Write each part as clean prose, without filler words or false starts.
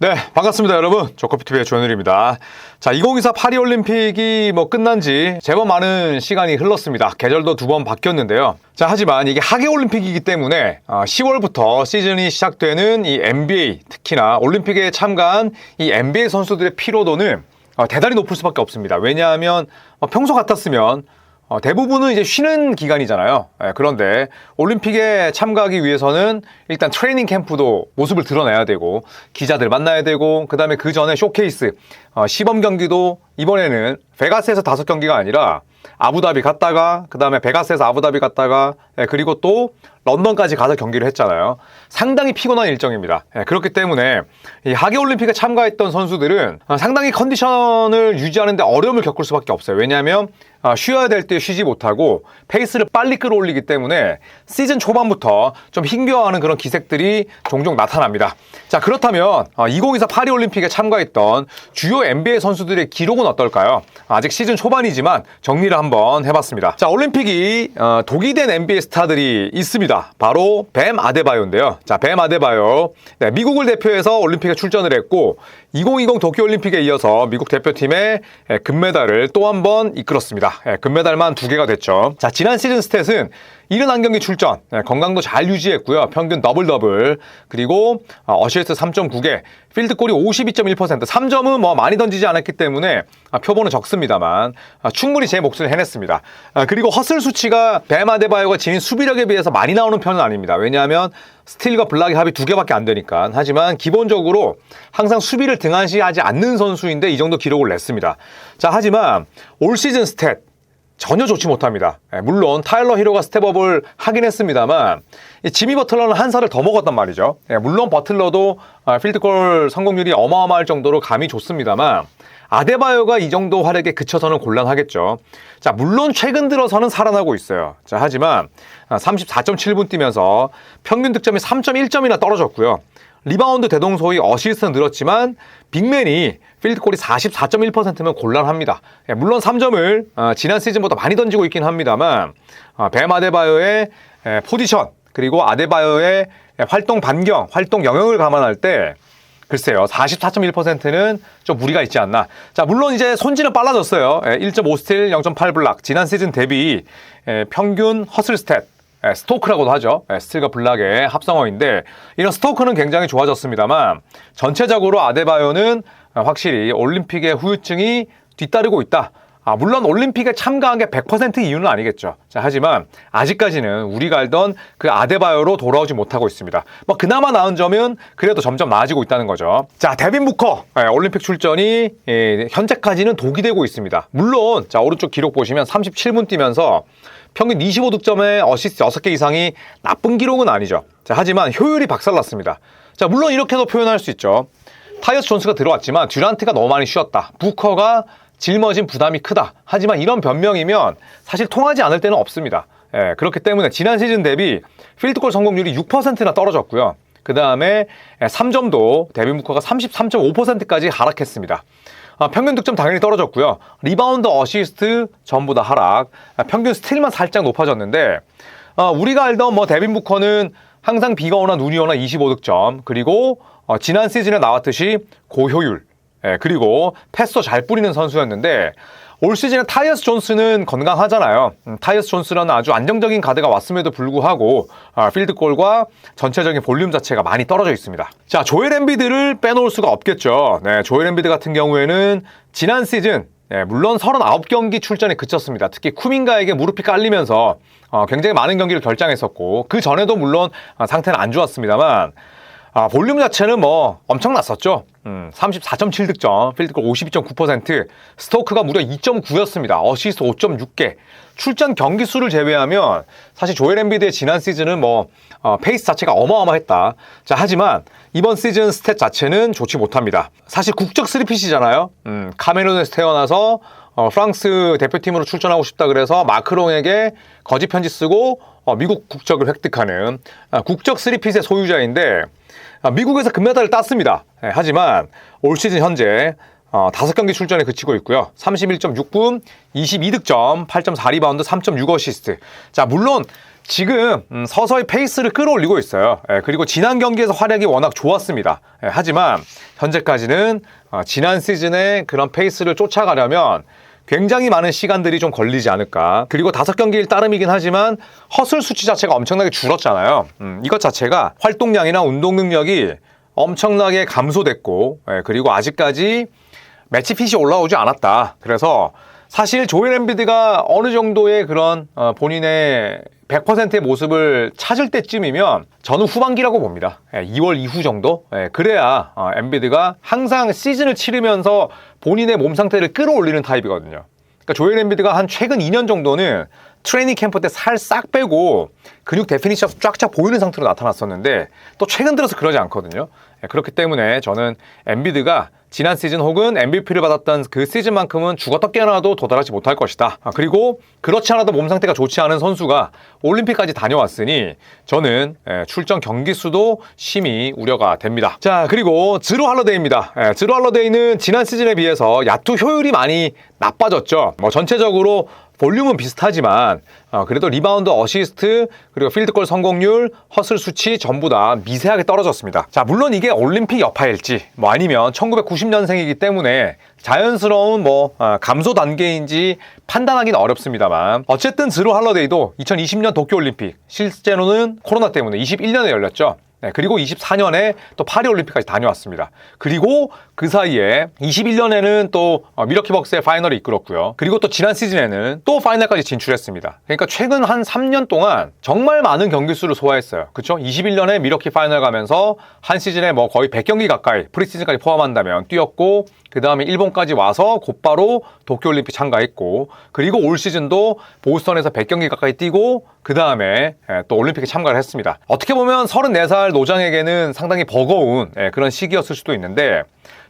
네, 반갑습니다, 여러분. 조커피TV의 조현일입니다. 자, 2024 파리올림픽이 끝난 지 제법 많은 시간이 흘렀습니다. 계절도 2번 바뀌었는데요. 자, 하지만 이게 하계올림픽이기 때문에 10월부터 시즌이 시작되는 이 NBA, 특히나 올림픽에 참가한 이 NBA 선수들의 피로도는 대단히 높을 수밖에 없습니다. 왜냐하면 평소 같았으면 대부분은 이제 쉬는 기간이잖아요. 그런데 올림픽에 참가하기 위해서는 일단 트레이닝 캠프도 모습을 드러내야 되고 기자들 만나야 되고 그다음에 그 전에 쇼케이스 시범 경기도 이번에는 베가스에서 5경기가 아니라 아부다비 갔다가 그다음에 베가스에서 아부다비 갔다가 그리고 또 런던까지 가서 경기를 했잖아요. 상당히 피곤한 일정입니다. 그렇기 때문에 이 하계올림픽에 참가했던 선수들은 상당히 컨디션을 유지하는 데 어려움을 겪을 수밖에 없어요. 왜냐하면 쉬어야 될 때 쉬지 못하고 페이스를 빨리 끌어올리기 때문에 시즌 초반부터 좀 힘겨워하는 그런 기색들이 종종 나타납니다. 자, 그렇다면 2024 파리올림픽에 참가했던 주요 NBA 선수들의 기록은 어떨까요? 아직 시즌 초반이지만 정리를 한번 해봤습니다. 자, 올림픽이 독이 된 NBA 스타들이 있습니다. 바로 뱀 아데바요인데요. 자, 뱀 아데바요, 미국을 대표해서 올림픽에 출전을 했고 2020 도쿄올림픽에 이어서 미국 대표팀의 금메달을 또 한 번 이끌었습니다. 금메달만 2개가 됐죠. 자, 지난 시즌 스탯은 71경기 출전, 건강도 잘 유지했고요. 평균 더블, 그리고 어시스트 3.9개, 필드골이 52.1%, 3점은 많이 던지지 않았기 때문에 표본은 적습니다만 충분히 제 몫을 해냈습니다. 그리고 허슬 수치가 뱀 아데바요가 지닌 수비력에 비해서 많이 나오는 편은 아닙니다. 왜냐하면 스틸과 블락의 합이 2개밖에 안 되니까. 하지만 기본적으로 항상 수비를 등한시하지 않는 선수인데 이 정도 기록을 냈습니다. 자, 하지만 올 시즌 스탯 전혀 좋지 못합니다. 물론 타일러 히로가 스텝업을 하긴 했습니다만 지미 버틀러는 한 살을 더 먹었단 말이죠. 물론 버틀러도 필드골 성공률이 어마어마할 정도로 감이 좋습니다만 아데바요가 이 정도 활약에 그쳐서는 곤란하겠죠. 자, 물론 최근 들어서는 살아나고 있어요. 자, 하지만 34.7분 뛰면서 평균 득점이 3.1점이나 떨어졌고요. 리바운드 대동소이 어시스트는 늘었지만 빅맨이 필드골이 44.1%면 곤란합니다. 물론 3점을 지난 시즌보다 많이 던지고 있긴 합니다만 뱀 아데바요의 포지션 그리고 아데바요의 활동 반경, 활동 영역을 감안할 때 글쎄요, 44.1%는 좀 무리가 있지 않나. 자, 물론 이제 손질은 빨라졌어요. 1.5 스틸, 0.8 블락. 지난 시즌 대비 평균 허슬 스탯, 스토크라고도 하죠. 스틸과 블락의 합성어인데 이런 스토크는 굉장히 좋아졌습니다만 전체적으로 아데바요는 확실히 올림픽의 후유증이 뒤따르고 있다. 물론 올림픽에 참가한 게 100% 이유는 아니겠죠. 자, 하지만 아직까지는 우리가 알던 그 아데바요로 돌아오지 못하고 있습니다. 그나마 나은 점은 그래도 점점 나아지고 있다는 거죠. 자, 데빈 부커 올림픽 출전이 현재까지는 독이 되고 있습니다. 물론 자, 오른쪽 기록 보시면 37분 뛰면서 평균 25득점에 어시스트 6개 이상이 나쁜 기록은 아니죠. 자, 하지만 효율이 박살났습니다. 자, 물론 이렇게도 표현할 수 있죠. 타이어스 존스가 들어왔지만 듀란트가 너무 많이 쉬었다. 부커가 짊어진 부담이 크다. 하지만 이런 변명이면 사실 통하지 않을 때는 없습니다. 그렇기 때문에 지난 시즌 대비 필드골 성공률이 6%나 떨어졌고요. 그 다음에 3점도 데빈 부커가 33.5%까지 하락했습니다. 평균 득점 당연히 떨어졌고요. 리바운드, 어시스트 전부 다 하락. 평균 스틸만 살짝 높아졌는데 우리가 알던 데빈 부커는 항상 비가 오나 눈이 오나 25득점 그리고 지난 시즌에 나왔듯이 고효율 그리고 패스도 잘 뿌리는 선수였는데 올 시즌에 타이어스 존스는 건강하잖아요. 타이어스 존스라는 아주 안정적인 가드가 왔음에도 불구하고 필드골과 전체적인 볼륨 자체가 많이 떨어져 있습니다. 자, 조엘 엠비드를 빼놓을 수가 없겠죠. 조엘 엠비드 같은 경우에는 지난 시즌 물론 39경기 출전에 그쳤습니다. 특히 쿠민가에게 무릎이 깔리면서 굉장히 많은 경기를 결장했었고 그 전에도 물론 상태는 안 좋았습니다만 볼륨 자체는 엄청났었죠. 34.7득점, 필드골 52.9%, 스토크가 무려 2.9였습니다. 어시스트 5.6개. 출전 경기 수를 제외하면 사실 조엘 엠비드의 지난 시즌은 페이스 자체가 어마어마했다. 자, 하지만 이번 시즌 스탯 자체는 좋지 못합니다. 사실 국적 3핏이잖아요. 카메룬에서 태어나서 프랑스 대표팀으로 출전하고 싶다 그래서 마크롱에게 거짓 편지 쓰고 미국 국적을 획득하는 국적 3핏의 소유자인데 미국에서 금메달을 땄습니다. 하지만 올 시즌 현재 5경기 출전에 그치고 있고요. 31.6분, 22득점, 8.4리바운드, 3.6어시스트. 자, 물론 지금 서서히 페이스를 끌어올리고 있어요. 그리고 지난 경기에서 활약이 워낙 좋았습니다. 하지만 현재까지는 지난 시즌의 그런 페이스를 쫓아가려면 굉장히 많은 시간들이 좀 걸리지 않을까. 그리고 5경기일 따름이긴 하지만 허슬 수치 자체가 엄청나게 줄었잖아요. 이것 자체가 활동량이나 운동 능력이 엄청나게 감소됐고, 그리고 아직까지 매치핏이 올라오지 않았다. 그래서 사실 조엘 엠비드가 어느 정도의 그런 본인의 100%의 모습을 찾을 때쯤이면 저는 후반기라고 봅니다. 2월 이후 정도? 그래야 엠비드가 항상 시즌을 치르면서 본인의 몸 상태를 끌어올리는 타입이거든요. 그러니까 조엘 엠비드가 한 최근 2년 정도는 트레이닝 캠프 때 살 싹 빼고 근육 데피니션 쫙쫙 보이는 상태로 나타났었는데 또 최근 들어서 그러지 않거든요. 그렇기 때문에 저는 엠비드가 지난 시즌 혹은 MVP를 받았던 그 시즌만큼은 죽었다 깨어나도 도달하지 못할 것이다. 그리고 그렇지 않아도 몸 상태가 좋지 않은 선수가 올림픽까지 다녀왔으니 저는 출전 경기 수도 심히 우려가 됩니다. 자, 그리고 드루 할러데이입니다. 드루 할러데이는 지난 시즌에 비해서 야투 효율이 많이 나빠졌죠. 전체적으로 볼륨은 비슷하지만 그래도 리바운드, 어시스트, 그리고 필드골 성공률, 허슬 수치 전부 다 미세하게 떨어졌습니다. 자, 물론 이게 올림픽 여파일지 아니면 1990년생이기 때문에 자연스러운 감소 단계인지 판단하기는 어렵습니다만 어쨌든 드루 할러데이도 2020년 도쿄올림픽, 실제로는 코로나 때문에 21년에 열렸죠. 그리고 24년에 또 파리올림픽까지 다녀왔습니다. 그리고 그 사이에 21년에는 또 미러키 벅스의 파이널을 이끌었고요. 그리고 또 지난 시즌에는 또 파이널까지 진출했습니다. 그러니까 최근 한 3년 동안 정말 많은 경기 수를 소화했어요. 그렇죠? 21년에 미러키 파이널 가면서 한 시즌에 거의 100경기 가까이 프리시즌까지 포함한다면 뛰었고, 그 다음에 일본까지 와서 곧바로 도쿄올림픽 참가했고, 그리고 올 시즌도 보스턴에서 100경기 가까이 뛰고, 그 다음에 또 올림픽에 참가를 했습니다. 어떻게 보면 34살 노장에게는 상당히 버거운 그런 시기였을 수도 있는데,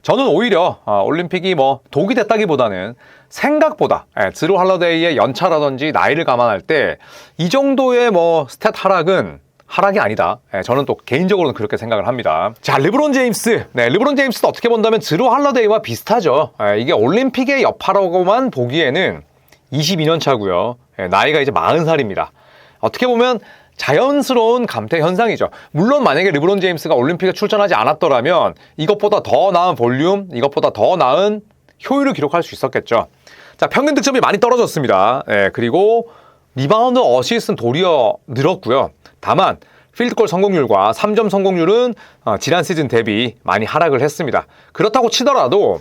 저는 오히려 올림픽이 독이 됐다기보다는 생각보다 드루 할러데이의 연차라든지 나이를 감안할 때 이 정도의 스탯 하락이 아니다. 저는 또 개인적으로는 그렇게 생각을 합니다. 자, 르브론 제임스. 르브론 제임스도 어떻게 본다면 드루 할러데이와 비슷하죠. 이게 올림픽의 여파라고만 보기에는 22년 차고요. 나이가 이제 40살입니다. 어떻게 보면 자연스러운 감퇴 현상이죠. 물론 만약에 르브론 제임스가 올림픽에 출전하지 않았더라면 이것보다 더 나은 볼륨, 이것보다 더 나은 효율을 기록할 수 있었겠죠. 자, 평균 득점이 많이 떨어졌습니다. 그리고 리바운드, 어시스트는 도리어 늘었고요. 다만 필드골 성공률과 3점 성공률은 지난 시즌 대비 많이 하락을 했습니다. 그렇다고 치더라도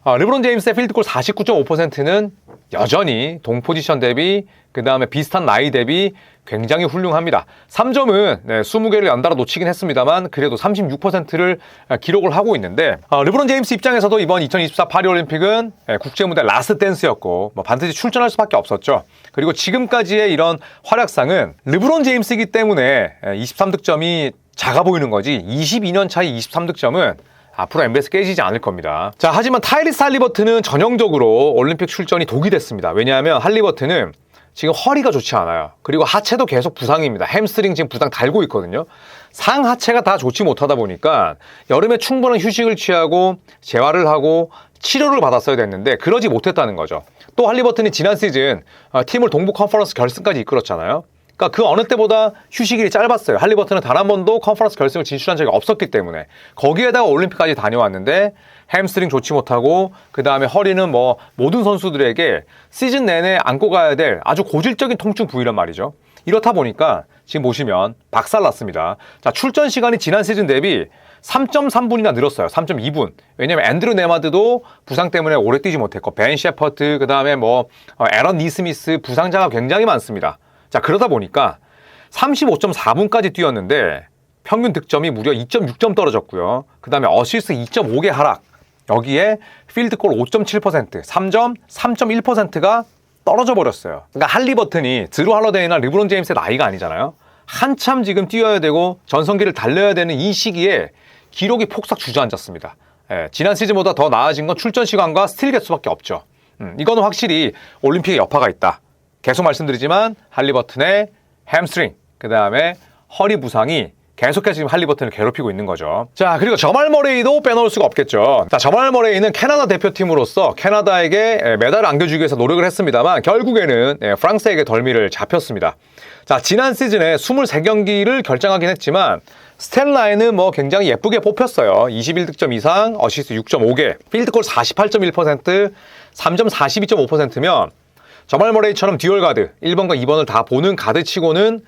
르브론 제임스의 필드골 49.5%는 여전히 동 포지션 대비, 그 다음에 비슷한 나이 대비 굉장히 훌륭합니다. 3점은 20개를 연달아 놓치긴 했습니다만 그래도 36%를 기록을 하고 있는데, 르브론 제임스 입장에서도 이번 2024 파리올림픽은 국제무대 라스트 댄스였고 반드시 출전할 수밖에 없었죠. 그리고 지금까지의 이런 활약상은 르브론 제임스이기 때문에 23득점이 작아 보이는 거지, 22년 차의 23득점은 앞으로 NBA에서 깨지지 않을 겁니다. 자, 하지만 타이리스 할리버튼은 전형적으로 올림픽 출전이 독이 됐습니다. 왜냐하면 할리버튼은 지금 허리가 좋지 않아요. 그리고 하체도 계속 부상입니다. 햄스트링 지금 부상 달고 있거든요. 상하체가 다 좋지 못하다 보니까 여름에 충분한 휴식을 취하고 재활을 하고 치료를 받았어야 됐는데 그러지 못했다는 거죠. 또 할리버튼이 지난 시즌 팀을 동부 컨퍼런스 결승까지 이끌었잖아요. 그러니까 그 어느 때보다 휴식일이 짧았어요. 할리버튼은 단 한 번도 컨퍼런스 결승을 진출한 적이 없었기 때문에. 거기에다가 올림픽까지 다녀왔는데 햄스트링 좋지 못하고, 그 다음에 허리는 모든 선수들에게 시즌 내내 안고 가야 될 아주 고질적인 통증 부위란 말이죠. 이렇다 보니까 지금 보시면 박살났습니다. 자, 출전 시간이 지난 시즌 대비 3.3분이나 늘었어요. 3.2분. 왜냐면 앤드루 네마드도 부상 때문에 오래 뛰지 못했고, 벤 셰퍼트, 그 다음에 에런 니스미스 부상자가 굉장히 많습니다. 자, 그러다 보니까 35.4분까지 뛰었는데 평균 득점이 무려 2.6점 떨어졌고요. 그 다음에 어시스트 2.5개 하락. 여기에 필드골 5.7%, 3점 3.1%가 떨어져 버렸어요. 그러니까 할리버튼이 드루 할러데이나 르브론 제임스의 나이가 아니잖아요. 한참 지금 뛰어야 되고 전성기를 달려야 되는 이 시기에 기록이 폭삭 주저앉았습니다. 지난 시즌보다 더 나아진 건 출전 시간과 스틸 개수밖에 없죠. 이거는 확실히 올림픽에 여파가 있다. 계속 말씀드리지만 할리버튼의 햄스트링, 그 다음에 허리 부상이 계속해서 지금 할리버튼을 괴롭히고 있는 거죠. 자, 그리고 저말 머레이도 빼놓을 수가 없겠죠. 자, 저말 머레이는 캐나다 대표팀으로서 캐나다에게 메달을 안겨주기 위해서 노력을 했습니다만 결국에는 프랑스에게 덜미를 잡혔습니다. 자, 지난 시즌에 23경기를 결정하긴 했지만 스탯라인은 뭐 굉장히 예쁘게 뽑혔어요. 21득점 이상, 어시스트 6.5개, 필드골 48.1%, 3점 42.5%면 저말 머레이처럼 듀얼 가드 1번과 2번을 다 보는 가드 치고는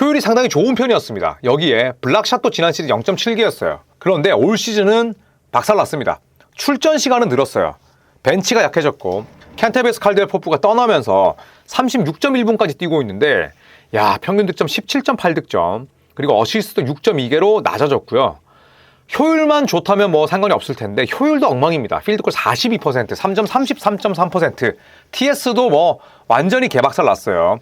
효율이 상당히 좋은 편이었습니다. 여기에 블락샷도 지난 시즌 0.7개였어요. 그런데 올 시즌은 박살났습니다. 출전 시간은 늘었어요. 벤치가 약해졌고 캔테베스 칼데르 포프가 떠나면서 36.1분까지 뛰고 있는데 야, 평균 득점 17.8득점 그리고 어시스트도 6.2개로 낮아졌고요. 효율만 좋다면 뭐 상관이 없을 텐데 효율도 엉망입니다. 필드골 42%, 3점 33.3%, TS도 뭐 완전히 개박살 났어요.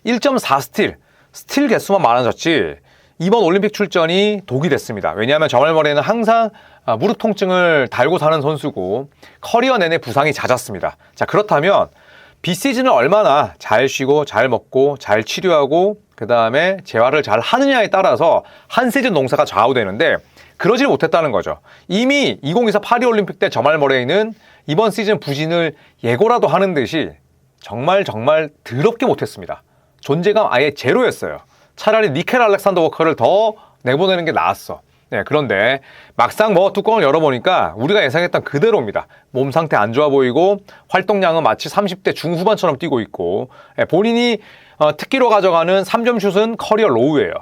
1.4 스틸 개수만 많아졌지 이번 올림픽 출전이 독이 됐습니다. 왜냐하면 저말 머레이는 항상 무릎 통증을 달고 사는 선수고 커리어 내내 부상이 잦았습니다. 자, 그렇다면 비시즌을 얼마나 잘 쉬고 잘 먹고 잘 치료하고 그 다음에 재활을 잘 하느냐에 따라서 한 시즌 농사가 좌우되는데 그러질 못했다는 거죠. 이미 2024 파리올림픽 때 저말 머레이는 이번 시즌 부진을 예고라도 하는 듯이 정말 더럽게 못했습니다. 존재감 아예 제로였어요. 차라리 니켈 알렉산더 워커를 더 내보내는 게 나았어. 네, 그런데 막상 뭐 뚜껑을 열어보니까 우리가 예상했던 그대로입니다. 몸 상태 안 좋아 보이고 활동량은 마치 30대 중후반처럼 뛰고 있고 본인이 특기로 가져가는 3점 슛은 커리어 로우예요.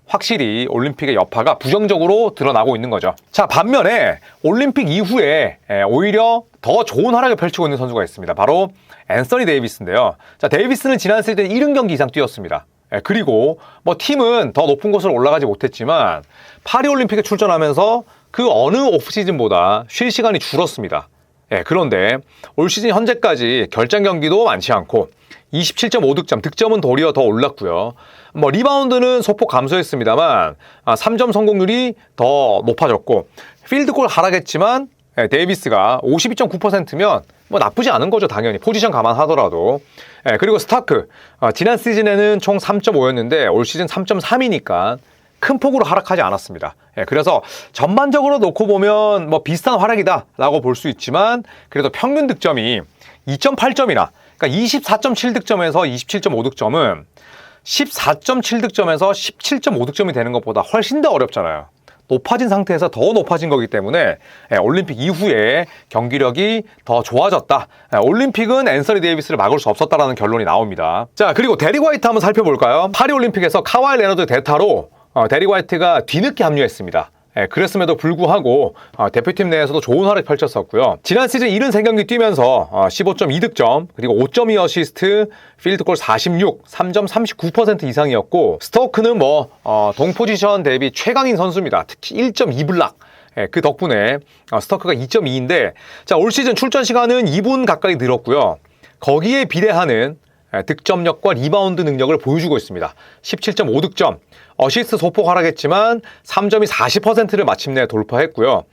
확실히 올림픽의 여파가 부정적으로 드러나고 있는 거죠. 자, 반면에 올림픽 이후에 오히려 더 좋은 활약을 펼치고 있는 선수가 있습니다. 바로 앤서니 데이비스인데요. 자, 데이비스는 지난 시즌 70경기 이상 뛰었습니다. 그리고 뭐 팀은 더 높은 곳으로 올라가지 못했지만 파리올림픽에 출전하면서 그 어느 오프시즌보다 쉴 시간이 줄었습니다. 그런데 올 시즌 현재까지 결장 경기도 많지 않고 27.5득점, 득점은 도리어 더 올랐고요. 뭐 리바운드는 소폭 감소했습니다만 3점 성공률이 더 높아졌고 필드골 하락했지만 데이비스가 52.9%면 뭐 나쁘지 않은 거죠. 당연히 포지션 감안하더라도. 그리고 스타크 지난 시즌에는 총 3.5였는데 올 시즌 3.3이니까 큰 폭으로 하락하지 않았습니다. 그래서 전반적으로 놓고 보면 뭐 비슷한 활약이다 라고 볼 수 있지만 그래도 평균 득점이 2.8점이나 그러니까 24.7득점에서 27.5득점은 14.7득점에서 17.5득점이 되는 것보다 훨씬 더 어렵잖아요. 높아진 상태에서 더 높아진 거기 때문에 올림픽 이후에 경기력이 더 좋아졌다. 올림픽은 앤서니 데이비스를 막을 수 없었다라는 결론이 나옵니다. 자, 그리고 데릭 화이트 한번 살펴볼까요? 파리올림픽에서 카와이 레너드 대타로 데릭 화이트가 뒤늦게 합류했습니다. 그랬음에도 불구하고 대표팀 내에서도 좋은 활약 펼쳤었고요. 지난 시즌 73경기 뛰면서 15.2득점 그리고 5.2 어시스트, 필드골 46, 3점 39% 이상이었고 스토크는 뭐 동포지션 대비 최강인 선수입니다. 특히 1.2블락. 그 덕분에 스토크가 2.2인데 자, 올 시즌 출전 시간은 2분 가까이 늘었고요. 거기에 비례하는 득점력과 리바운드 능력을 보여주고 있습니다. 17.5득점, 어시스트 소폭 하락했지만 3점이 40%를 마침내 돌파했고요.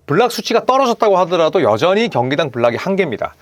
블락 수치가 떨어졌다고 하더라도 여전히 경기당 블락이 1개입니다.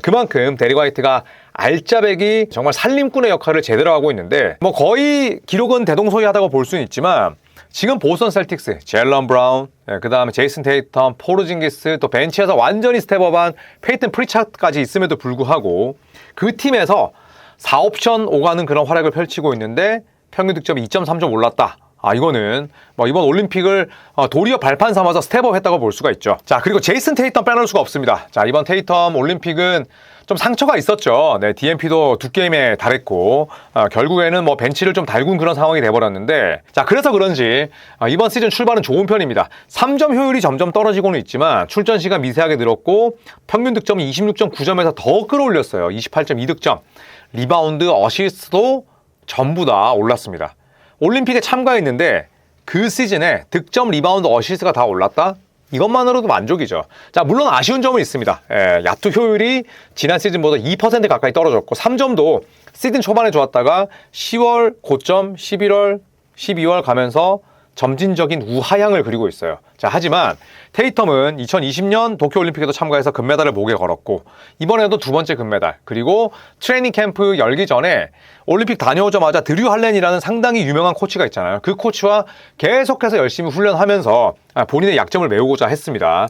그만큼 데릭 화이트가 알짜배기 정말 살림꾼의 역할을 제대로 하고 있는데 뭐 거의 기록은 대동소이하다고 볼 수는 있지만 지금 보스턴 셀틱스, 젤런 브라운, 그 다음에 제이슨 테이텀, 포르징기스, 또 벤치에서 완전히 스텝업한 페이튼 프리차트까지 있음에도 불구하고 그 팀에서 4옵션 오가는 그런 활약을 펼치고 있는데 평균 득점이 2.3점 올랐다. 이거는 뭐 이번 올림픽을 도리어 발판 삼아서 스텝업 했다고 볼 수가 있죠. 자, 그리고 제이슨 테이텀 빼놓을 수가 없습니다. 자, 이번 테이텀 올림픽은 좀 상처가 있었죠. 네, DNP도 2게임에 달했고 결국에는 뭐 벤치를 좀 달군 그런 상황이 돼버렸는데 자, 그래서 그런지 이번 시즌 출발은 좋은 편입니다. 3점 효율이 점점 떨어지고는 있지만 출전 시간 미세하게 늘었고 평균 득점이 26.9점에서 더 끌어올렸어요. 28.2득점, 리바운드, 어시스트도 전부 다 올랐습니다. 올림픽에 참가했는데 그 시즌에 득점, 리바운드, 어시스트가 다 올랐다? 이것만으로도 만족이죠. 자, 물론 아쉬운 점은 있습니다. 야투 효율이 지난 시즌보다 2% 가까이 떨어졌고 3점도 시즌 초반에 좋았다가 10월 고점, 11월, 12월 가면서 점진적인 우하향을 그리고 있어요. 자, 하지만 테이텀은 2020년 도쿄올림픽에도 참가해서 금메달을 목에 걸었고 이번에도 두 번째 금메달, 그리고 트레이닝 캠프 열기 전에 올림픽 다녀오자마자 드류 할렌이라는 상당히 유명한 코치가 있잖아요. 그 코치와 계속해서 열심히 훈련하면서 본인의 약점을 메우고자 했습니다.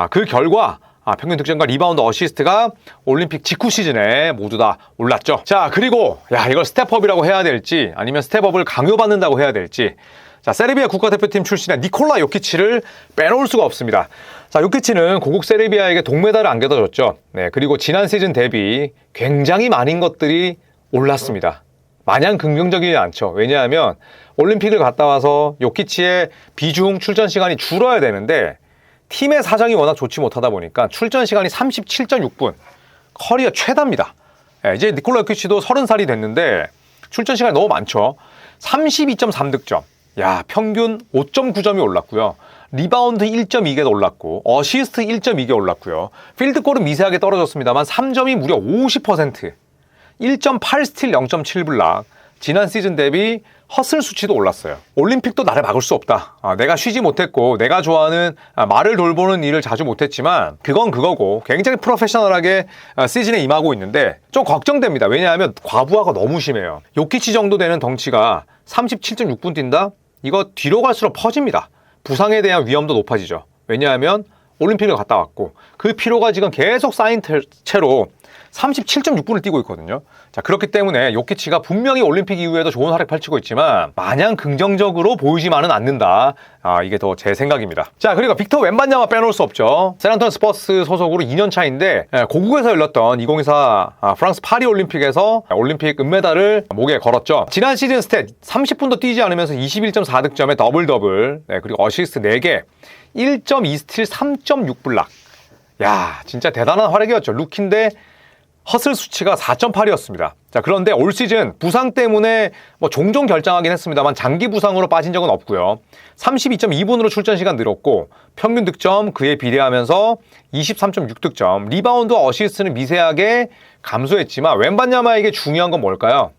그 결과 평균 득점과 리바운드, 어시스트가 올림픽 직후 시즌에 모두 다 올랐죠. 자, 그리고 이걸 스텝업이라고 해야 될지 아니면 스텝업을 강요받는다고 해야 될지, 자, 세르비아 국가대표팀 출신의 니콜라 요키치를 빼놓을 수가 없습니다. 자, 요키치는 고국 세르비아에게 동메달을 안겨다줬죠. 네, 그리고 지난 시즌 대비 굉장히 많은 것들이 올랐습니다. 마냥 긍정적이지 않죠. 왜냐하면 올림픽을 갔다 와서 요키치의 비중 출전 시간이 줄어야 되는데 팀의 사정이 워낙 좋지 못하다 보니까 출전 시간이 37.6분, 커리어 최다입니다. 네, 이제 니콜라 요키치도 30살이 됐는데 출전 시간이 너무 많죠. 32.3득점. 평균 5.9점이 올랐고요. 리바운드 1.2개도 올랐고 어시스트 1.2개 올랐고요. 필드골은 미세하게 떨어졌습니다만 3점이 무려 50%, 1.8 스틸, 0.7 블락. 지난 시즌 대비 허슬 수치도 올랐어요. 올림픽도 나를 막을 수 없다. 내가 쉬지 못했고 내가 좋아하는 말을 돌보는 일을 자주 못했지만 그건 그거고 굉장히 프로페셔널하게 시즌에 임하고 있는데 좀 걱정됩니다. 왜냐하면 과부하가 너무 심해요. 요키치 정도 되는 덩치가 37.6분 뛴다? 이거 뒤로 갈수록 퍼집니다. 부상에 대한 위험도 높아지죠. 왜냐하면 올림픽을 갔다 왔고 그 피로가 지금 계속 쌓인 채로 37.6분을 뛰고 있거든요. 자, 그렇기 때문에 요키치가 분명히 올림픽 이후에도 좋은 활약 펼치고 있지만 마냥 긍정적으로 보이지만은 않는다. 이게 더 제 생각입니다. 자, 그리고 빅터 웬반야마 빼놓을 수 없죠. 샌안토니오 스퍼스 소속으로 2년 차인데 고국에서 열렸던 2024 프랑스 파리 올림픽에서 올림픽 은메달을 목에 걸었죠. 지난 시즌 스탯 30분도 뛰지 않으면서 21.4득점에 더블, 그리고 어시스트 4개, 1.2 스틸, 3.6 블락. 진짜 대단한 활약이었죠. 루키인데 허슬 수치가 4.8이었습니다. 자, 그런데 올 시즌 부상 때문에 종종 결장하긴 했습니다만 장기 부상으로 빠진 적은 없고요. 32.2분으로 출전 시간 늘었고 평균 득점 그에 비례하면서 23.6득점, 리바운드, 어시스트는 미세하게 감소했지만 웬반야마에게 중요한 건 뭘까요?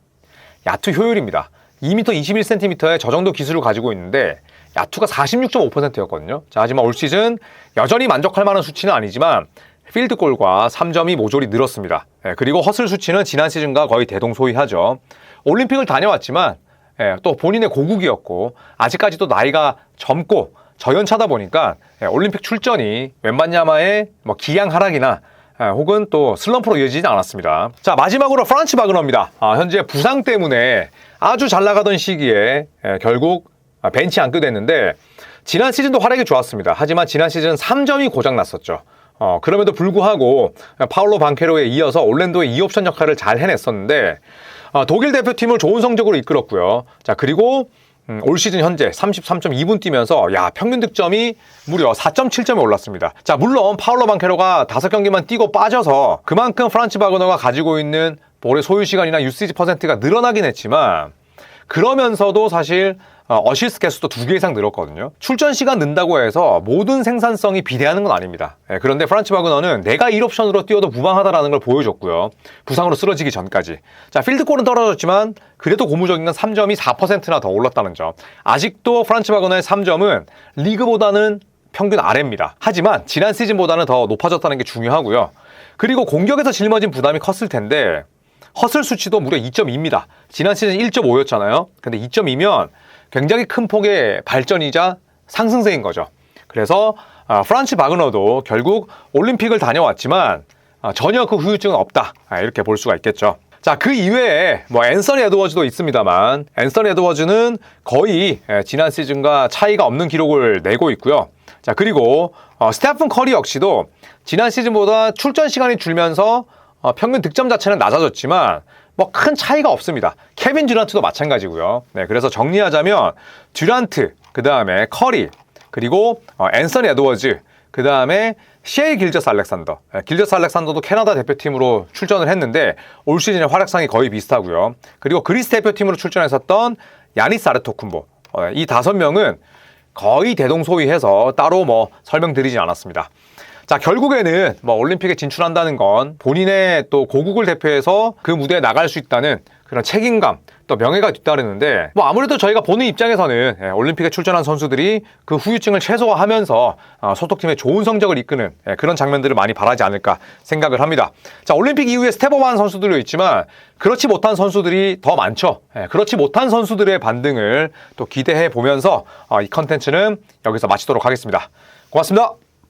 야투 효율입니다. 2m 21cm의 저 정도 기술을 가지고 있는데 야투가 46.5%였거든요. 자, 하지만 올 시즌 여전히 만족할 만한 수치는 아니지만 필드골과 3점이 모조리 늘었습니다. 그리고 허슬 수치는 지난 시즌과 거의 대동소이하죠. 올림픽을 다녀왔지만 또 본인의 고국이었고 아직까지도 나이가 젊고 저연차다 보니까 올림픽 출전이 웬반야마의 기량 하락이나 혹은 또 슬럼프로 이어지지 않았습니다. 자, 마지막으로 프란츠 바그너입니다. 현재 부상 때문에 아주 잘 나가던 시기에 결국 벤치 앉게 됐는데 지난 시즌도 활약이 좋았습니다. 하지만 지난 시즌 3점이 고장났었죠. 그럼에도 불구하고 파울로 방케로에 이어서 올랜도의 2옵션 역할을 잘 해냈었는데 독일 대표팀을 좋은 성적으로 이끌었고요. 자, 그리고 올 시즌 현재 33.2분 뛰면서 평균 득점이 무려 4.7점에 올랐습니다. 자, 물론 파울로 방케로가 5경기만 뛰고 빠져서 그만큼 프란츠 바그너가 가지고 있는 볼의 소유 시간이나 유시지 퍼센트가 늘어나긴 했지만 그러면서도 사실 어시스트 개수도 2개 이상 늘었거든요. 출전 시간 는다고 해서 모든 생산성이 비대하는 건 아닙니다. 그런데 프란츠 바그너는 내가 1옵션으로 뛰어도 무방하다라는 걸 보여줬고요. 부상으로 쓰러지기 전까지. 자, 필드골은 떨어졌지만 그래도 고무적인 건 3점이 4%나 더 올랐다는 점. 아직도 프란츠 바그너의 3점은 리그보다는 평균 아래입니다. 하지만 지난 시즌보다는 더 높아졌다는 게 중요하고요. 그리고 공격에서 짊어진 부담이 컸을 텐데 허슬 수치도 무려 2.2입니다. 지난 시즌 1.5였잖아요. 근데 2.2면 굉장히 큰 폭의 발전이자 상승세인 거죠. 그래서 프란츠 바그너도 결국 올림픽을 다녀왔지만 전혀 그 후유증은 없다. 이렇게 볼 수가 있겠죠. 자, 그 이외에 앤서니 에드워즈도 있습니다만 앤서니 에드워즈는 거의 지난 시즌과 차이가 없는 기록을 내고 있고요. 자, 그리고 스테픈 커리 역시도 지난 시즌보다 출전 시간이 줄면서 평균 득점 자체는 낮아졌지만 큰 차이가 없습니다. 케빈 듀란트도 마찬가지고요. 그래서 정리하자면 듀란트, 그 다음에 커리, 그리고 앤서니 에드워즈, 그 다음에 셰이 길저스 알렉산더. 길저스 알렉산더도 캐나다 대표팀으로 출전을 했는데 올 시즌의 활약상이 거의 비슷하고요. 그리고 그리스 대표팀으로 출전했었던 야니스 아르토쿤보. 이 5명은 거의 대동소이해서 따로 설명드리진 않았습니다. 자, 결국에는 올림픽에 진출한다는 건 본인의 또 고국을 대표해서 그 무대에 나갈 수 있다는 그런 책임감, 또 명예가 뒤따르는데 뭐 아무래도 저희가 보는 입장에서는 올림픽에 출전한 선수들이 그 후유증을 최소화하면서 소속팀의 좋은 성적을 이끄는 그런 장면들을 많이 바라지 않을까 생각을 합니다. 자, 올림픽 이후에 스텝업한 선수들도 있지만 그렇지 못한 선수들이 더 많죠. 그렇지 못한 선수들의 반등을 또 기대해 보면서 이 컨텐츠는 여기서 마치도록 하겠습니다. 고맙습니다.